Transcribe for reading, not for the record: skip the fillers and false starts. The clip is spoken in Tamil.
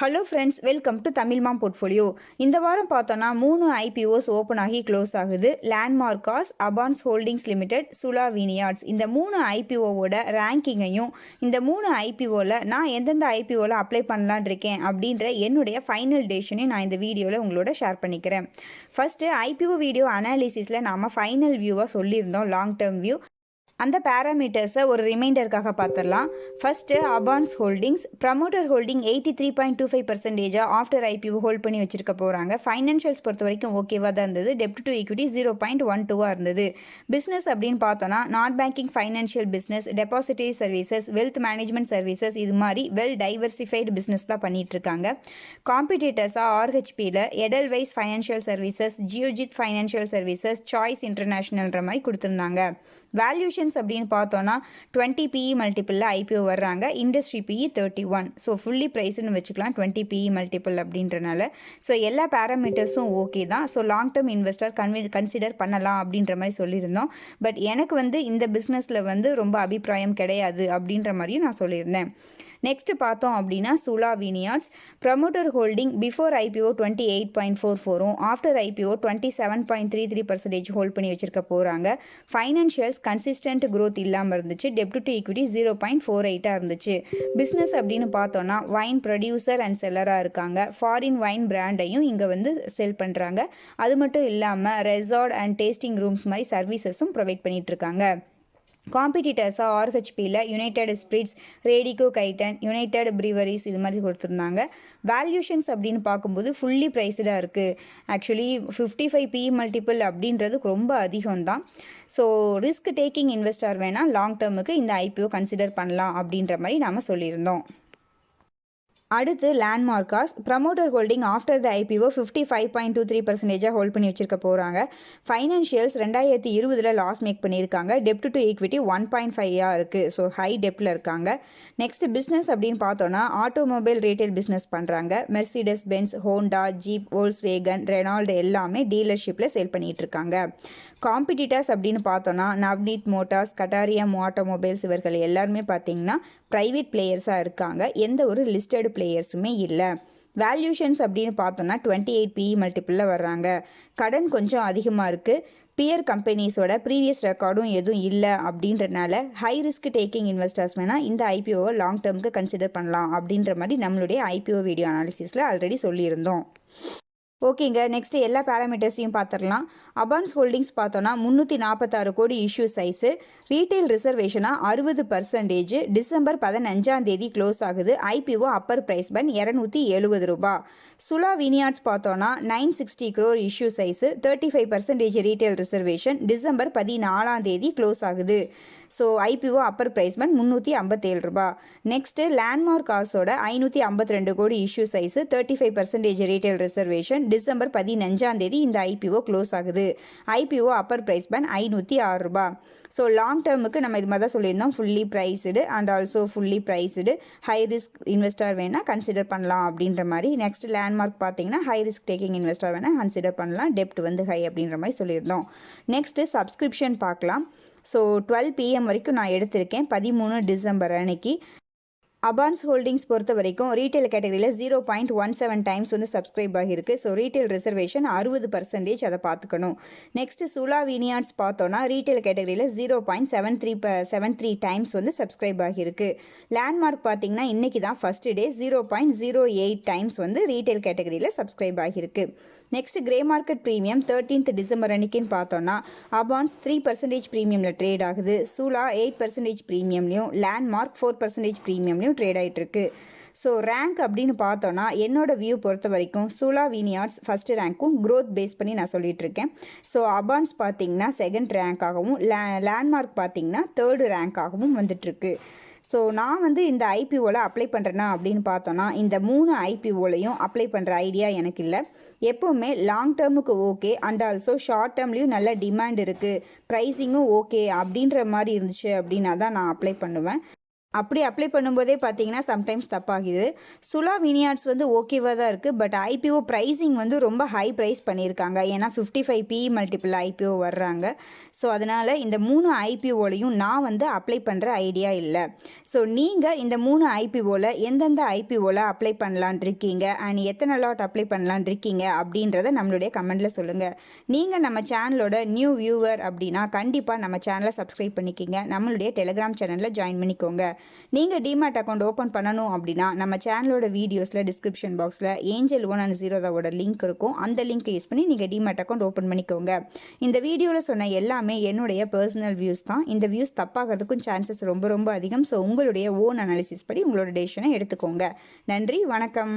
Hello friends, welcome to Tamil mom portfolio. இந்த வாரம் பார்த்தோன்னா 3 ஐபிஓஸ் ஓப்பன் ஆகி க்ளோஸ் ஆகுது. Landmark cars, Abans holdings limited, Sula vineyards. இந்த 3 ஐபிஓவோட ரேங்கிங்கையும் இந்த 3 ஐபிஓவில் நான் எந்தெந்த ஐபிஓவில் அப்ளை பண்ணலான் இருக்கேன் அப்படின்ற என்னுடைய ஃபைனல் டேஷனையும் நான் இந்த வீடியோவில் உங்களோட ஷேர் பண்ணிக்கிறேன். ஃபஸ்ட்டு ஐபிஓ வீடியோ அனாலிசிஸில் நாம் ஃபைனல் வியூவாக சொல்லியிருந்தோம், லாங் டேர்ம் வியூ. அந்த பேராமீட்டர்ஸை ஒரு ரிமைண்டருக்காக பார்த்துடலாம். First Abans holdings promoter holding 83.25% after IPO hold பண்ணி வச்சுருக்க போகிறாங்க. ஃபைனான்ஷியல்ஸ் பொறுத்த வரைக்கும் ஓகேவாக தான் இருந்தது. டெப்ட் டு ஈக்விட்டி 0.12 இருந்தது. பிஸ்னஸ் அப்படின்னு பார்த்தோன்னா not banking financial business, depository services, wealth management services, இது மாதிரி வெல் டைவர்சிஃபைடு பிஸ்னஸ் தான் பண்ணிகிட்ருக்காங்க. காம்படிட்டர்ஸாக ஆர்ஹெச்பியில் Edelweiss financial services, Geojit financial services, Choice இன்டர்நேஷ்னல்ன்ற மாதிரி கொடுத்துருந்தாங்க. வேல்யூஷன்ஸ் அப்படின்னு பார்த்தோன்னா 20 PE மல்டிப்பிளில் ஐபிஓ வர்றாங்க. Industry PE 31. ஸோ ஃபுல்லி ப்ரைஸ்ன்னு வச்சுக்கலாம் 20 PE மல்டிப்பிள் அப்படின்றனால. ஸோ எல்லா பேராமீட்டர்ஸும் ஓகே தான். So long term investor consider பண்ணலாம் அப்படின்ற மாதிரி சொல்லியிருந்தோம். பட் எனக்கு இந்த பிஸ்னஸில் ரொம்ப அபிப்பிராயம் கிடையாது அப்படின்ற மாதிரியும் நான் சொல்லியிருந்தேன். நெக்ஸ்ட் பார்த்தோம் அப்படின்னா Sula vineyards promoter holding before IPO 28.44 after IPO 27.33% hold பண்ணி வச்சுருக்க போகிறாங்க. ஃபைனான்ஷியல்ஸ் கன்சிஸ்டன்ட் க்ரோத் இல்லாமல் இருந்துச்சு. டெப்ட் டு ஈக்விட்டி 0.48 இருந்துச்சு. பிஸ்னஸ் அப்படின்னு பார்த்தோன்னா வைன் ப்ரொடியூசர் அண்ட் செல்லராக இருக்காங்க. ஃபாரின் வைன் பிராண்டையும் இங்கே செல் பண்ணுறாங்க. அது மட்டும் இல்லாமல் ரெசார்ட் அண்ட் டேஸ்டிங் ரூம்ஸ் மாதிரி சர்வீசஸும் ப்ரொவைட் பண்ணிகிட்ருக்காங்க. காம்படிட்டர்ஸாக ஆர்ஹெச்பியில் United Spirits, Radico Khaitan, United Breweries இது மாதிரி கொடுத்துருந்தாங்க. வேல்யூஷன்ஸ் அப்படின்னு பார்க்கும்போது ஃபுல்லி ப்ரைஸ்டாக இருக்குது. ஆக்சுவலி 55 PE மல்டிபிள் அப்படின்றது ரொம்ப அதிகம்தான். ஸோ ரிஸ்க் டேக்கிங் இன்வெஸ்டர் வேணால் லாங் டேர்முக்கு இந்த ஐபிஓ கன்சிடர் பண்ணலாம் அப்படின்ற மாதிரி நாம் சொல்லியிருந்தோம். அடுத்து Landmark Cars promoter holding after the IPO 55.23% hold பண்ணி வச்சுருக்க போகிறாங்க. ஃபைனான்ஷியல்ஸ் 2020 லாஸ் மேக் பண்ணியிருக்காங்க. டெப்ட் டு ஈக்விட்டி 1.5 இருக்குது. ஸோ ஹை டெப்டில் இருக்காங்க. நெக்ஸ்ட் பிஸ்னஸ் அப்படின்னு பார்த்தோன்னா ஆட்டோமொபைல் ரீட்டைல் பிஸ்னஸ் பண்ணுறாங்க. Mercedes Benz, Honda, Jeep, Volkswagen, Renault எல்லாமே டீலர்ஷிப்பில் சேல் பண்ணிகிட்டு இருக்காங்க. காம்படிட்டர்ஸ் அப்படின்னு பார்த்தோன்னா நவ்னீத் மோட்டார்ஸ், கட்டாரியம் ஆட்டோமொபைல்ஸ் இவர்கள் எல்லாருமே பார்த்தீங்கன்னா ப்ரைவேட் பிளேயர்ஸாக இருக்காங்க. எந்த ஒரு லிஸ்டட் பிளேயர்ஸுமே இல்லை. வேல்யூஷன்ஸ் அப்படின்னு பார்த்தோன்னா 28 PE மல்டிப்பிளில் வர்றாங்க. கடன் கொஞ்சம் அதிகமாக இருக்குது. பியர் கம்பெனிஸோட ப்ரீவியஸ் ரெக்கார்டும் எதுவும் இல்லை அப்படின்றனால ஹை ரிஸ்க் டேக்கிங் இன்வெஸ்டர்ஸ் வேணால் இந்த ஐபிஓவை லாங் டேர்முக்கு கன்சிடர் பண்ணலாம் அப்படின்ற மாதிரி நம்மளுடைய ஐபிஓ வீடியோ அனாலிசிஸில் ஆல்ரெடி சொல்லியிருந்தோம். ஓகேங்க, நெக்ஸ்ட் எல்லா பேராமீட்டர்ஸையும் பார்த்துடலாம். அபான்ஸ் ஹோல்டிங்ஸ் பார்த்தோன்னா 346 கோடி இஷ்யூ சைஸு, ரீட்டைல் ரிசர்வேஷனாக 60%, டிசம்பர் 15 க்ளோஸ் ஆகுது. IPO upper price band $270. Sula vineyards பார்த்தோன்னா 960 crore issue size, 35% retail reservation, December 14 close ஆகுது. So IPO upper price band $357. Next லேண்ட்மார்க்காஸோட 552 கோடி issue size, 35% retail reservation, December 15 இந்த ஐபிஓ க்ளோஸ் ஆகுது. IPO upper price band $506. So long டேர்முக்கு நம்ம இது மாதிரி தான் சொல்லியிருந்தோம், fully priced and also fully priced high risk investor வேணால் கன்சிடர் பண்ணலாம் அப்படின்ற மாதிரி. நெக்ஸ்ட் லேண்ட்மார்க் பார்த்தீங்கன்னா ஹை ரிஸ்க் டேக்கிங் இன்வெஸ்டர் வேணால் கன்சிடர் பண்ணலாம். டெப்ட் ஹை அப்படின்ற மாதிரி சொல்லியிருந்தோம். நெக்ஸ்ட்டு சப்ஸ்கிரிப்ஷன் பார்க்கலாம். ஸோ 12 PM வரைக்கும் நான் எடுத்திருக்கேன் 13 டிசம்பர் அன்னைக்கு. அபான்ஸ் ஹோல்டிங்ஸ் பொறுத்த வரைக்கும் ரீட்டைல் கேட்டகரியில் 0.17 டைம்ஸ் சப்ஸ்கிரைப் ஆகியிருக்கு. ஸோ ரீட்டைல் ரிசர்வேஷன் 60%, அதை பார்த்துக்கணும். நெக்ஸ்ட் சுலா வினியார்ட்ஸ் பார்த்தோன்னா ரீட்டைல் கேட்டகரியில் 0.73 டைம்ஸ் சப்ஸ்கிரைப் ஆகியிருக்கு. லேண்ட்மார்க் பார்த்தீங்கன்னா இன்றைக்கி தான் ஃபஸ்ட் டே 0.08 டைம்ஸ் ரீட்டைல் கேட்டகரியில் சப்ஸ்கிரைப் ஆகியிருக்கு. Next grey market premium 13th December அன்னைக்குன்னு பார்த்தோன்னா அபான்ஸ் 3% ப்ரீமியமில் ட்ரேட் ஆகுது. சூலா 8% ப்ரீமியம்லையும், லேண்ட்மார்க் 4% ப்ரீமியம்லையும் ட்ரேட் ஆகிட்டு இருக்கு. ஸோ ரேங்க் அப்படின்னு பார்த்தோன்னா என்னோட வியூ பொறுத்த வரைக்கும் சுலா வினியார்ட்ஸ் ஃபஸ்ட்டு ரேங்க்கும் க்ரோத் பேஸ் பண்ணி நான் சொல்லிட்டு இருக்கேன். ஸோ அபான்ஸ் பார்த்தீங்கன்னா செகண்ட் ரேங்காகவும், லேண்ட்மார்க் பார்த்தீங்கன்னா தேர்டு ரேங்காகவும் வந்துட்டுருக்கு. ஸோ நான் இந்த ஐபிஓவில் அப்ளை பண்ணுறேன்னா அப்படின்னு பார்த்தோன்னா இந்த 3 ஐபிஓலையும் அப்ளை பண்ணுற ஐடியா எனக்கு இல்லை. எப்போவுமே லாங் டேர்முக்கு ஓகே அண்ட் ஆல்சோ ஷார்ட் டேர்ம்லேயும் நல்ல டிமாண்ட் இருக்குது, ப்ரைஸிங்கும் ஓகே அப்படின்ற மாதிரி இருந்துச்சு அப்படின்னா தான் நான் அப்ளை பண்ணுவேன். அப்படி அப்ளை பண்ணும்போதே பார்த்தீங்கன்னா சம்டைம்ஸ் தப்பாகுது. சுலா வினியார்ட்ஸ் வந்து ஓகேவா தான் இருக்குது. பட் ஐபிஓ ப்ரைஸிங் வந்து ரொம்ப ஹை ப்ரைஸ் பண்ணியிருக்காங்க. ஏன்னா 55 பிஇ மல்டிபிள் ஐபிஓ வர்றாங்க. ஸோ அதனால் இந்த 3 ஐபிஓலையும் நான் வந்து அப்ளை பண்ணுற ஐடியா இல்லை. ஸோ நீங்கள் இந்த 3 ஐபிஓவில் எந்தெந்த ஐபிஓவில் அப்ளை பண்ணலான் இருக்கீங்க அண்ட் எத்தனை லாட் அப்ளை பண்ணலான் இருக்கீங்க அப்படின்றத நம்மளுடைய கமெண்ட்டில் சொல்லுங்கள். நீங்கள் நம்ம சேனலோட நியூ வியூவர் அப்படின்னா கண்டிப்பாக நம்ம சேனலை சப்ஸ்கிரைப் பண்ணிக்கிங்க. நம்மளுடைய டெலிகிராம் சேனலில் ஜாயின் பண்ணிக்கோங்க. நீங்கள் டிமேட் அக்கௌண்ட் ஓப்பன் பண்ணணும் அப்படின்னா நம்ம சேனலோட வீடியோஸில் டிஸ்கிரிப்ஷன் பாக்ஸில் ஏஞ்சல் 1 அண்ட் ஜீரோதாவோட லிங்க் இருக்கும். அந்த லிங்க்கை யூஸ் பண்ணி நீங்கள் டிமேட் அக்கௌண்ட் ஓப்பன் பண்ணிக்கோங்க. இந்த வீடியோவில் சொன்ன எல்லாமே என்னுடைய பர்சனல் வியூஸ் தான். இந்த வியூஸ் தப்பாகிறதுக்கும் சான்சஸ் ரொம்ப ரொம்ப அதிகம். ஸோ உங்களுடைய ஓன் அனாலிசிஸ் படி உங்களோட டெசிஷனை எடுத்துக்கோங்க. நன்றி, வணக்கம்.